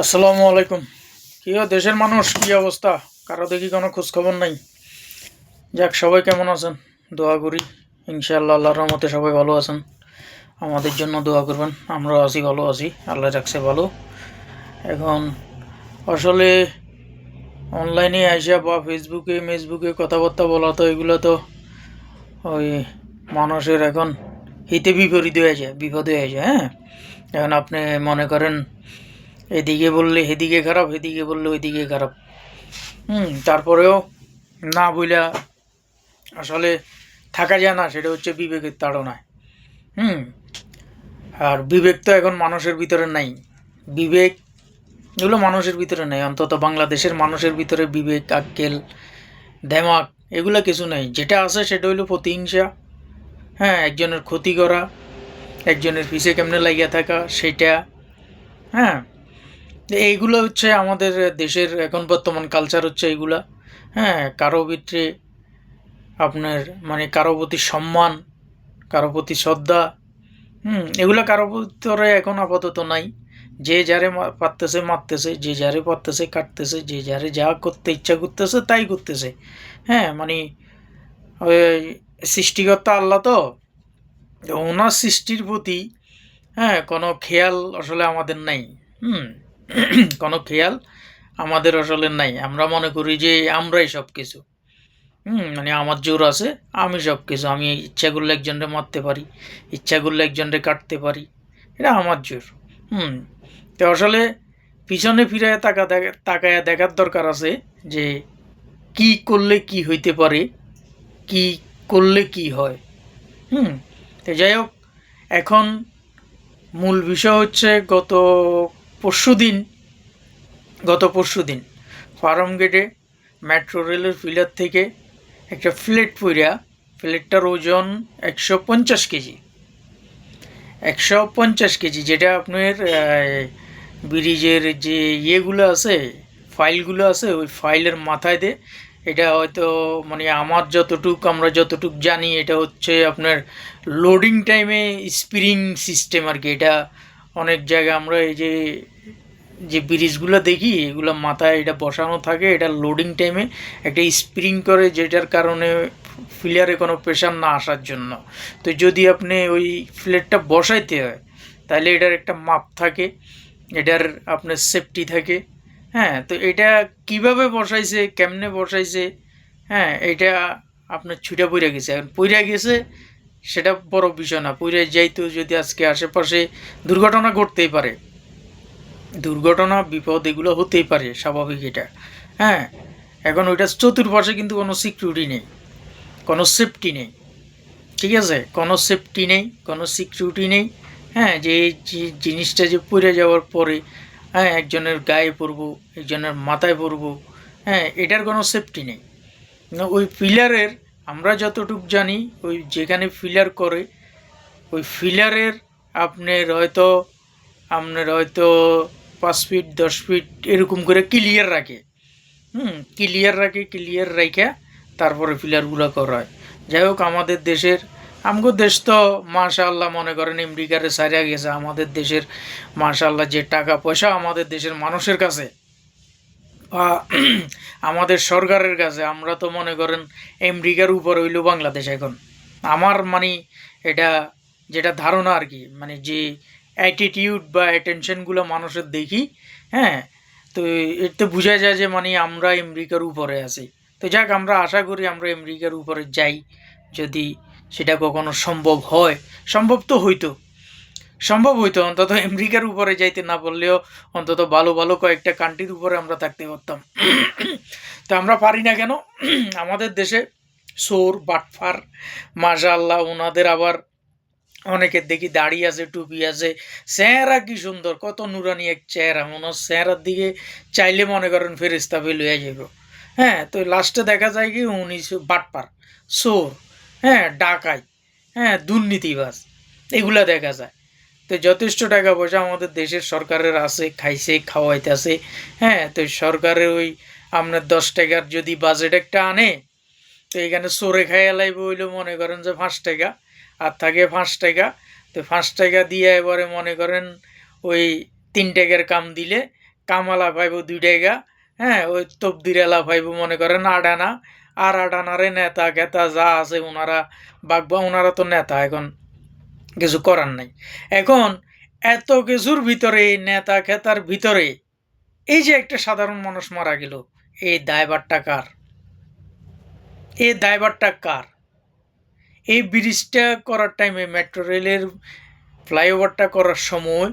আসসালামু আলাইকুম। কি দেশের মানুষ, কি অবস্থা? কারো দেখি কোনো খোঁজ খবর নাই। যাক, সবাই কেমন আছেন? দোয়া করি ইনশাআল্লাহ আল্লাহর রহমতে সবাই ভালো আছেন। আমাদের জন্য দোয়া করবেন। আমরা আছি, ভালো আছি, আল্লাহ রাখছে ভালো। এখন আসলে অনলাইনে আইসা বা ফেসবুকে কথাবার্তা বলা, তো এগুলো তো ওই মানুষের এখন হিতে বিপরীত হয়ে যায়, বিপদ হয়ে যায়। হ্যাঁ, এখন আপনি মনে করেন এদিকে বললে এদিকে খারাপ, এদিকে বললে ওইদিকে খারাপ। তারপরেও না বইলা আসলে থাকা যায় না, সেটা হচ্ছে বিবেকের তাড়নায়। হুম আর বিবেক তো এখন মানুষের ভিতরে নাই। বিবেক এগুলো মানুষের ভিতরে নেই, অন্তত বাংলাদেশের মানুষের ভিতরে বিবেক, আক্কেল, দেমাক এগুলো কিছু নেই। যেটা আছে সেটা হইলো প্রতিহিংসা। হ্যাঁ, একজনের ক্ষতি করা, একজনের পিছে কেমনে লাগিয়া থাকা সেটা। হ্যাঁ, এইগুলো হচ্ছে আমাদের দেশের এখন বর্তমান কালচার হচ্ছে এইগুলা। হ্যাঁ, কারো ভিতরে আপনার মানে কারো প্রতি সম্মান, কারো প্রতি শ্রদ্ধা, এগুলা কারো ভিতরে এখন আপাতত নাই। যে যারে পারতেছে মারতেছে, যে যারে পারতেছে কাটতেছে, যে যারে যা করতে ইচ্ছা করতেছে তাই করতেছে। হ্যাঁ, মানে ওই সৃষ্টিকর্তা আল্লাহ তো, ওনার সৃষ্টির প্রতি হ্যাঁ কোনো খেয়াল আসলে আমাদের নাই। হুম কোনো খেয়াল আমাদের আসলে নাই। আমরা মনে করি যে আমরাই সব কিছু। মানে আমার জোর আছে, আমি সব কিছু, আমি ইচ্ছা করলে একজনকে মারতে পারি, ইচ্ছা করলে একজনকে কাটতে পারি, এটা আমার জোর। হুম তো আসলে পিছনে ফিরে তাকায়া দেখার দরকার আছে যে কি করলে কি হইতে পারে, কি করলে কি হয়। হুম তো যাই হোক, এখন মূল বিষয় হচ্ছে গত পরশু দিন ফার্ম গেটে মেট্রো রেলের পিলার থেকে একটা প্লেট পইরা, প্লেটটার ওজন 150 কেজি। 150 কেজি, যেটা আপনার ব্রিজের যে ইয়েগুলো আছে, ফাইলগুলো আছে, ওই ফাইলের মাথায় দিয়ে এটা হয়তো মানে আমরা যতটুক জানি, এটা হচ্ছে আপনার লোডিং টাইমে স্প্রিং সিস্টেম আর কি। এটা অনেক জায়গায় আমরা এই যে যে ব্রিজগুলো দেখি, এগুলো মাথায় এটা বসানো থাকে, এটা লোডিং টাইমে একটা স্প্রিং করে, যেটার কারণে ফিলারে কোনো প্রেশার না আসার জন্য। তো যদি আপনি ওই ফ্লেটটা বসাইতে হয়, তাহলে এটার একটা মাপ থাকে, এটার আপনার সেফটি থাকে। হ্যাঁ, তো এটা কিভাবে বসাইছে, কেমনে বসাইছে, হ্যাঁ, এটা আপনার ছুটা পইরা গেছে। এখন পইরা গেছে সেটা বড় বিষয় না, পইরা যাইতো যদি আজকে আশেপাশে দুর্ঘটনা ঘটতেই পারে, দুর্ঘটনা বিপদ এগুলো হতেই পারে, স্বাভাবিক এটা। হ্যাঁ, এখন ওইটার চতুর্পাশে কিন্তু কোনো সিকিউরিটি নেই, কোনো সেফটি নেই। ঠিক আছে, কোনো সেফটি নেই, কোনো সিকিউরিটি নেই। হ্যাঁ, যে এই জিনিসটা যে পড়ে যাওয়ার পরে হ্যাঁ একজনের গায়ে পড়বো, একজনের মাথায় পড়বো, হ্যাঁ এটার কোনো সেফটি নেই। ওই পিলারের, আমরা যতটুক জানি, ওই যেখানে পিলার করে ওই পিলারের আপনার হয়তো 5 ফিট 10 ফিট এরকম করে ক্লিয়ার রাখে। ক্লিয়ার রাখা তারপরে পিলারগুলো করা হয়। যাই হোক, আমগো দেশ তো মাশাআল্লাহ মনে করেন আমেরিকারে সারিয়া গেছে। আমাদের দেশের মাশাআল্লাহ যে টাকা পয়সা আমাদের দেশের মানুষের কাছে বা আমাদের সরকারের কাছে, আমরা তো মনে করেন আমেরিকার উপর হইল বাংলাদেশ এখন। আমার মানে এটা যেটা ধারণা আর কি, মানে যে অ্যাটিটিউড বা অ্যাটেনশনগুলো মানুষের দেখি, হ্যাঁ, তো এতে বোঝা যায় যে মানে আমরা আমেরিকার উপরে আছি। তো যাক, আমরা আশা করি আমরা আমেরিকার উপরে যাই, যদি সেটা কখনো সম্ভব হয়। সম্ভব তো হইতো, অন্তত আমেরিকার উপরে যাইতে না পারলেও অন্তত ভালো ভালো কয়েকটা কান্ট্রির উপরে আমরা থাকতে পারতাম। তো আমরা পারি না কেন? আমাদের দেশে চোর বাটফার মাশাআল্লাহ, ওনাদের আবার অনেকের দেখি দাড়ি আছে, টুপি আছে, চেহারা কি সুন্দর, কত নুরানি এক চেহারা, মনে হয় চেহারার দিকে চাইলে মনে করেন ফেরেস্তা ফেল হয়ে যাব। হ্যাঁ, তো লাস্টে দেখা যায় কি উনি বাটপার, চোর, হ্যাঁ ডাকাই, হ্যাঁ দুর্নীতিবাজ, এগুলা দেখা যায়। তো যথেষ্ট টাকা পয়সা আমাদের দেশের সরকারের আছে, খাইছে খাওয়াইতেছে। হ্যাঁ, তো সরকারের ওই আপনার 10 টাকার যদি বাজেট একটা আনে, তো এখানে চোরে খাইয়া লাইব হইলে মনে করেন যে 5 টাকা, আর থাকে 5 টাকা। তো 5 টাকা দিয়ে এবারে মনে করেন ওই 3 টাকার কাম দিলে কামালা পাইব 2 টাকা, হ্যাঁ ওই তবদিরেলা পাইব মনে করেন 8 আনা, আর 8 আনারে নেতা খেতা যা আছে ওনারা বাগবা, ওনারা তো নেতা, এখন কিছু করার নাই। এখন এত কিছুর ভিতরে, নেতা খেতার ভিতরে এই যে একটা সাধারণ মানুষ মারা গেল, এই দায়ভারটা কার? এই দায়ভারটা কার? এই ব্রিজটা করার টাইমে, মেট্রো রেলের ফ্লাইওভারটা করার সময়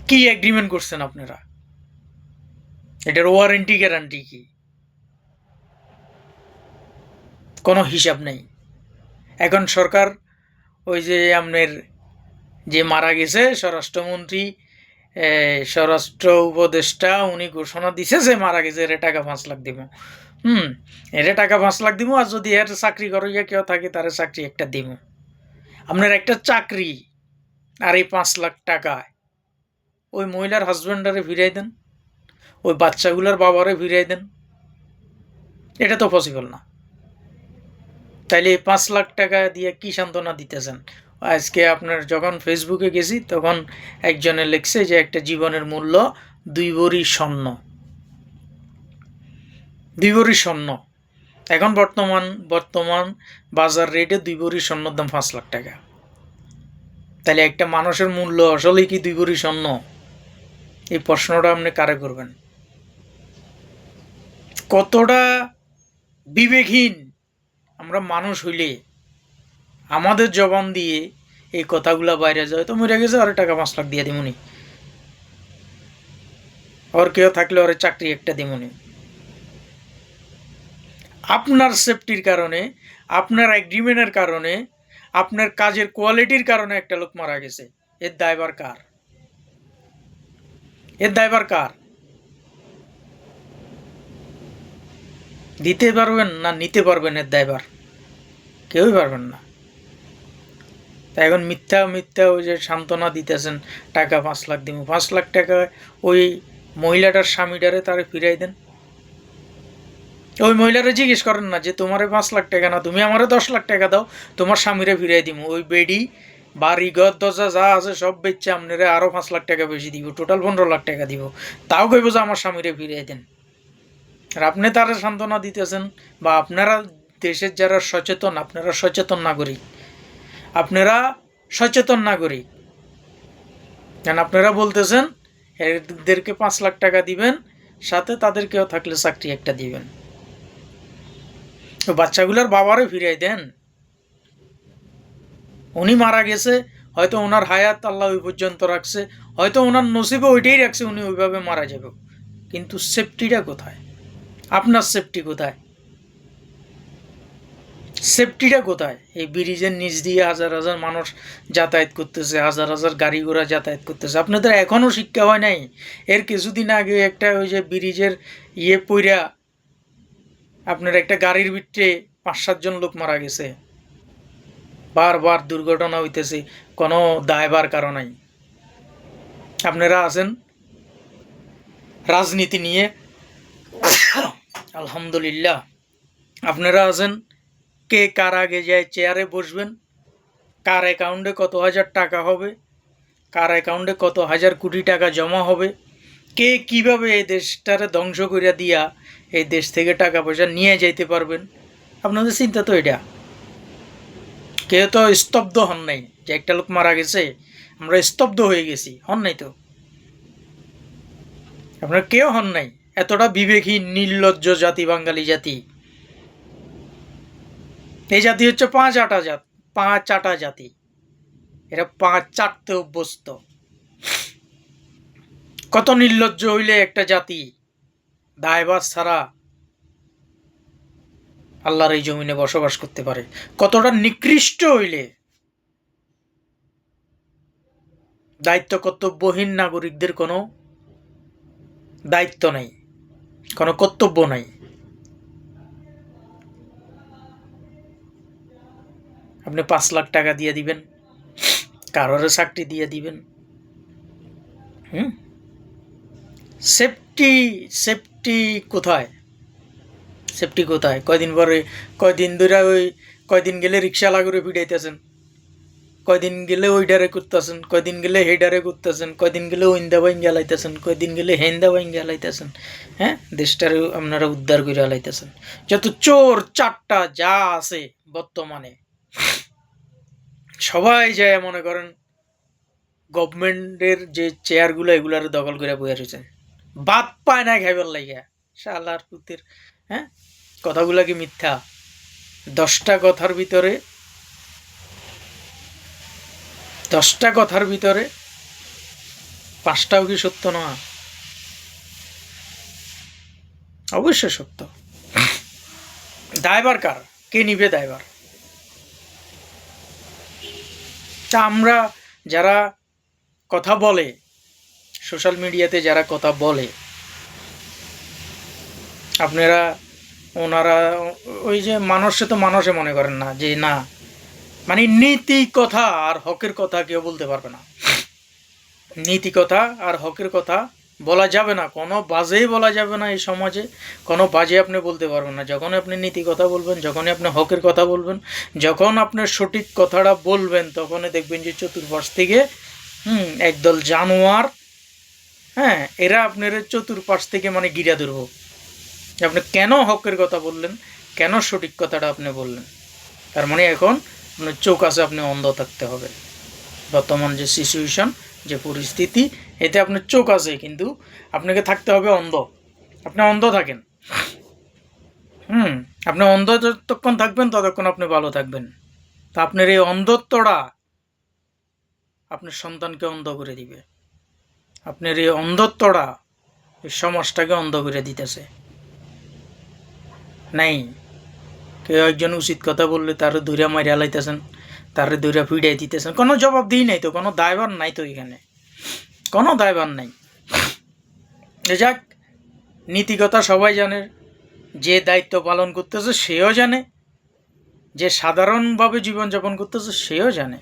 কি এগ্রিমেন্ট করছেন আপনারা? এটার ওয়ারেন্টি গ্যারান্টি কি? কোনো হিসাব নেই। এখন সরকার ওই যে আপনার যে মারা গেছে স্বরাষ্ট্রমন্ত্রী, স্বরাষ্ট্র উপদেষ্টা, উনি ঘোষণা দিছে যে মারা গেছে, এর টাকা 5 লাখ দিব। এর টাকা 5 লাখ দিব, আর যদি এর চাকরি করাইয়া কেউ থাকে তার চাকরি একটা দিব। আপনার একটা চাকরি আর এই 5 লাখ টাকায় ওই মহিলার হাজব্যান্ডারে ফিরাই দেন, ওই বাচ্চাগুলোর বাবারে ফিরাই দেন, এটা তো পসিবল না। তাইলে 5 লাখ টাকা দিয়ে কি সান্ত্বনা দিতেছেন? আজকে আপনার যখন ফেসবুকে গেছি তখন একজনে লিখছে যে একটা জীবনের মূল্য 2 ভরি স্বর্ণ। 2 ভরি স্বর্ণ এখন বর্তমান বাজার রেটে 2 ভরি স্বর্ণের দাম 5 লাখ টাকা। তাহলে একটা মানুষের মূল্য আসলে কি 2 ভরি স্বর্ণ? এই প্রশ্নটা আপনি কারে করবেন? কতটা বিবেকহীন আমরা মানুষ হইলে আমাদের জবান দিয়ে এই কথাগুলা বাইরে যায়, তো মরে গেছে, আরে টাকা 5 লাখ দিয়ে দিমুনি, আর কেউ থাকলে ওর চাকরি একটা দিমুনি। আপনার সেফটির কারণে, আপনার এগ্রিমেন্টের কারণে, আপনার কাজের কোয়ালিটির কারণে একটা লোক মারা গেছে, এর দায়ভার কার? এর দায়ভার কার? দিতে পারবেন না নিতে পারবেন এর দায়ভার? কেউই পারবেন না। তাই এখন মিথ্যা ওই যে সান্ত্বনা দিতেছেন, টাকা 5 লাখ দিব, 5 লাখ টাকা ওই মহিলাটার স্বামীটারে তারে ফিরাই দেন। ওই মহিলারা জিজ্ঞেস করেন না যে তোমারে 5 লাখ টাকা না, তুমি আমারে 10 লাখ টাকা দাও, তোমার স্বামীরে ফিরাই দিব। ওই বেডি বাড়ি ঘর দরজা যা আছে সব বেচছে আপনারে আরও 5 লাখ টাকা বেশি দিব, টোটাল 15 লাখ টাকা দিব, তাও কইব যে আমার স্বামীরে ফিরিয়ে দেন। আর আপনি তারা সান্ত্বনা দিতেছেন, বা আপনারা দেশের যারা সচেতন, আপনারা সচেতন নাগরিক, আপনারা সচেতন নাগরিক, কারণ আপনারা বলতেছেন এদেরকে 5 লাখ টাকা দিবেন, সাথে তাদেরকেও থাকলে চাকরি একটা দিবেন। তো বাচ্চাগুলোর বাবারে ফিরাই দেন। উনি মারা গেছে, হয়তো ওনার হায়াত আল্লাহ ওই পর্যন্ত রাখছে, হয়তো ওনার নসিবে ওইটাই রাখছে উনি ওইভাবে মারা যাবে, কিন্তু সেফটিটা কোথায়? আপনার সেফটি কোথায়? সেফটিটা কোথায়? এই ব্রিজের নিচ দিয়ে হাজার হাজার মানুষ যাতায়াত করতেছে, হাজার হাজার গাড়ি ঘোড়া যাতায়াত করতেছে, আপনাদের এখনও শিক্ষা হয় নাই? এর কিছুদিন আগে একটা ওই যে ব্রিজের পইরা আপনার একটা গাড়ির ভিতরে 5-7 জন লোক মারা গেছে, বারবার দুর্ঘটনা হইতেছে, কোনো দায়বার কারণ নাই। আপনারা আছেন রাজনীতি নিয়ে, আলহামদুলিল্লাহ, আপনারা আছেন কে কার আগে যায় চেয়ারে বসবেন, কার অ্যাকাউন্টে কত হাজার টাকা হবে, কার অ্যাকাউন্টে কত হাজার কোটি টাকা জমা হবে, কে কিভাবে এই দেশটারে ধ্বংস করে দিয়া এই দেশ থেকে টাকা পয়সা নিয়ে যাইতে পারবেন, আপনাদের চিন্তা তো এটা। কেউ তো স্তব্ধ হন নাই যে একটা লোক মারা গেছে আমরা স্তব্ধ হয়ে গেছি, হন নাই তো? আপনারা কেউ হন নাই। এতটা বিবেকহীন নির্লজ্জ জাতি বাঙালি জাতি। এই জাতি হচ্ছে 5 জাতি, এরা 5 চাটতে অভ্যস্ত। কত নির্লজ্জ হইলে একটা জাতি দায়ভার ছাড়া আল্লাহর এই জমিনে বসবাস করতে পারে? কতটা নিকৃষ্ট হইলে দায়িত্ব কর্তব্যহীন নাগরিকদের কোনো দায়িত্ব নাই, কোনো কর্তব্য নাই। আপনি 5 লাখ টাকা দিয়ে দিবেন, কারোর চাকরি দিয়ে দিবেন। সেফটি কোথায়? সেফটি কোথায়? কয়দিন ধরে ওই কয়দিন গেলে রিক্সাওয়ালা করে পিটাইতেছেন, কয়দিন গেলে ওইডারে করতেছেন, কয়দিন গেলে হেডারে করতেছেন, কয়দিন গেলে ওইন্দা বাইন জ্বালাইতেছেন, কয়দিন গেলে হেন্দা বাইন জ্বালাইতেছেন। হ্যাঁ, দেশটারে আপনারা উদ্ধার করে জ্বালাইতেছেন। যত চোর চারটা যা আছে বর্তমানে সবাই যায় মনে করেন গভর্নমেন্টের যে চেয়ারগুলো এগুলার দখল করে বইয়া রয়েছেন, বাদ পায় না খাইবার লাগিয়া শালার পুতের। হ্যাঁ, কথাগুলা কি মিথ্যা? 10টা কথার ভিতরে 5টাও কি সত্য নয়? অবশ্যই সত্য। দায়বার কার? কে নিবে দায়বার? তা আমরা যারা কথা বলে, সোশ্যাল মিডিয়াতে যারা কথা বলে, আপনারা ওনারা ওই যে মানুষে তো মানুষে মনে করেন না যে না, মানে নীতি কথা আর হকের কথা কেউ বলতে পারবে না। নীতি কথা আর হকের কথা বলা যাবে না, কোনো বাজেই বলা যাবে না। এই সমাজে কোনো বাজে আপনি বলতে পারবেন না। যখন আপনি নীতি কথা বলবেন, যখনই আপনি হকের কথা বলবেন, যখন আপনি সঠিক কথাটা বলবেন, তখনই দেখবেন যে চতুর্পাশ থেকে একদল জানোয়ার, হ্যাঁ, এরা আপনার চতুর্পাশ থেকে মানে গিরা ধরব। আপনি কেন হকের কথা বললেন, কেন সঠিক কথাটা আপনি বললেন? তার মানে এখন আপনার চোখ আছে, আপনি অন্ধ থাকতে হবে। বর্তমান যে সিচুয়েশন, যে পরিস্থিতি, এতে আপনার চোখ আছে, কিন্তু আপনাকে থাকতে হবে অন্ধ। আপনি অন্ধ থাকেন। আপনি অন্ধ যতক্ষণ থাকবেন ততক্ষণ আপনি ভালো থাকবেন। তা আপনার এই অন্ধত্বটা আপনার সন্তানকে অন্ধ করে দিবে। আপনার এই অন্ধত্বটা এই সমাজটাকে অন্ধ করে দিতেছে। নাই, কেউ একজন উচিত কথা বললে তার দূরে মারিয়া লাইতেছেন, তারে দূরে ফিডাই দিতেছেন। কোনো জবাব দিই নাই তো, কোনো দায়ভার নাই তো, এখানে কোনো দায়ভার নাই। যাক, নীতিকথা সবাই জানে, যে দায়িত্ব পালন করতেছে সেও জানে, যে সাধারণভাবে জীবনযাপন করতেছে সেও জানে।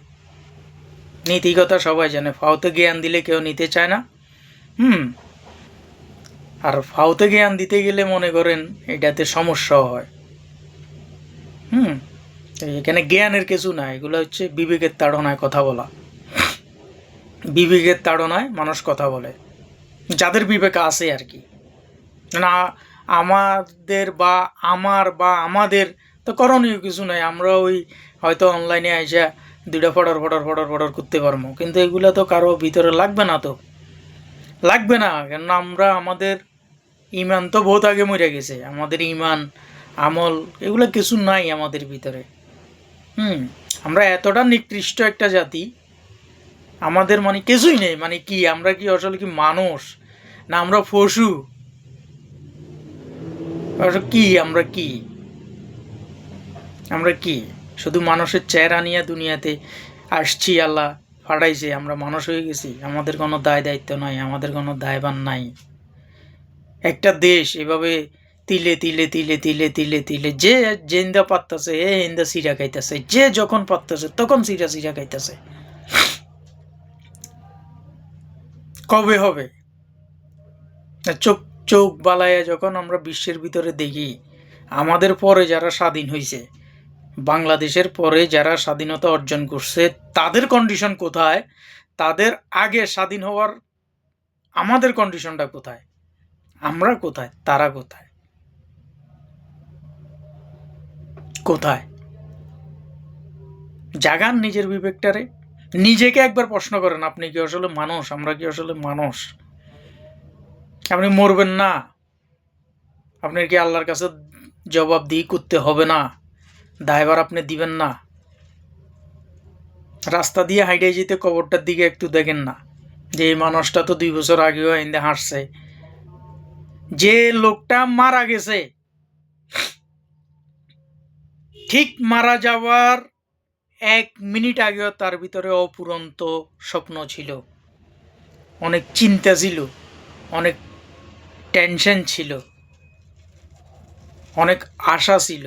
নীতিকথা সবাই জানে। ফাউতে জ্ঞান দিলে কেউ নিতে চায় না। আর ফাউতে জ্ঞান দিতে গেলে মনে করেন এটাতে সমস্যাও হয়। এখানে জ্ঞানের কিছু না, এগুলো হচ্ছে বিবেকের তাড়নায় কথা বলা। বিবেকের তাড়নায় মানুষ কথা বলে, যাদের বিবেক আছে আর কি। না আমাদের বা আমাদের তো করণীয় কিছু নাই। আমরা ওই হয়তো অনলাইনে আইসা দুইটা ফটর করতে পারবো, কিন্তু এগুলো তো কারো ভিতরে লাগবে না, তো লাগবে না। কেননা আমরা আমাদের ইমান তো বহুত আগে মরে গেছে। আমাদের ইমান আমল এগুলো কিছু নাই আমাদের ভিতরে। আমরা এতটা নিকৃষ্ট একটা জাতি, আমাদের মানে কিছুই নেই। মানে কি, আমরা কি আসলে কি মানুষ, না আমরা পশু? কি আমরা কি আমরা কি শুধু মানুষের চেহারা নিয়ে দুনিয়াতে আসছি, আল্লাহ ফাটাইছে, আমরা মানুষ হয়ে গেছি? আমাদের কোনো দায় দায়িত্ব নাই, আমাদের কোনো দায়ভার নাই। একটা দেশ এভাবে তিলে তিলে তিলে তিলে তিলে তিলে যে জেন্দা পারতেছে এ হিন্দা সিরা খাইতেছে, যে যখন পারতেছে তখন সিরা সিরা খাইতেছে। কবে হবে? চোখ চোখ বালাইয়া যখন আমরা বিশ্বের ভিতরে দেখি, আমাদের পরে যারা স্বাধীন হয়েছে, বাংলাদেশের পরে যারা স্বাধীনতা অর্জন করছে, তাদের কন্ডিশন কোথায়, তাদের আগে স্বাধীন হওয়ার আমাদের কন্ডিশনটা কোথায়, আমরা কোথায়, তারা কোথায়? কোথায়? জাগান নিজের বিবেকটারে, নিজেকে একবার প্রশ্ন করেন, আপনি কি আসলে মানুষ? আমরা কি আসলে মানুষ? আপনি মরবেন না? আপনার কি আল্লাহর কাছে জবাবদিহি করতে হবে না? দায়ভার আপনি দিবেন না? রাস্তা দিয়ে হাইটে যেতে কবরটার দিকে একটু দেখেন না, যে এই মানুষটা তো 2 বছর আগেও এনে হাসছে। যে লোকটা মারা গেছে, ঠিক মারা যাওয়ার 1 মিনিট আগেও তার ভিতরে অপুরন্ত স্বপ্ন ছিল, অনেক চিন্তা ছিল, অনেক টেনশন ছিল, অনেক আশা ছিল।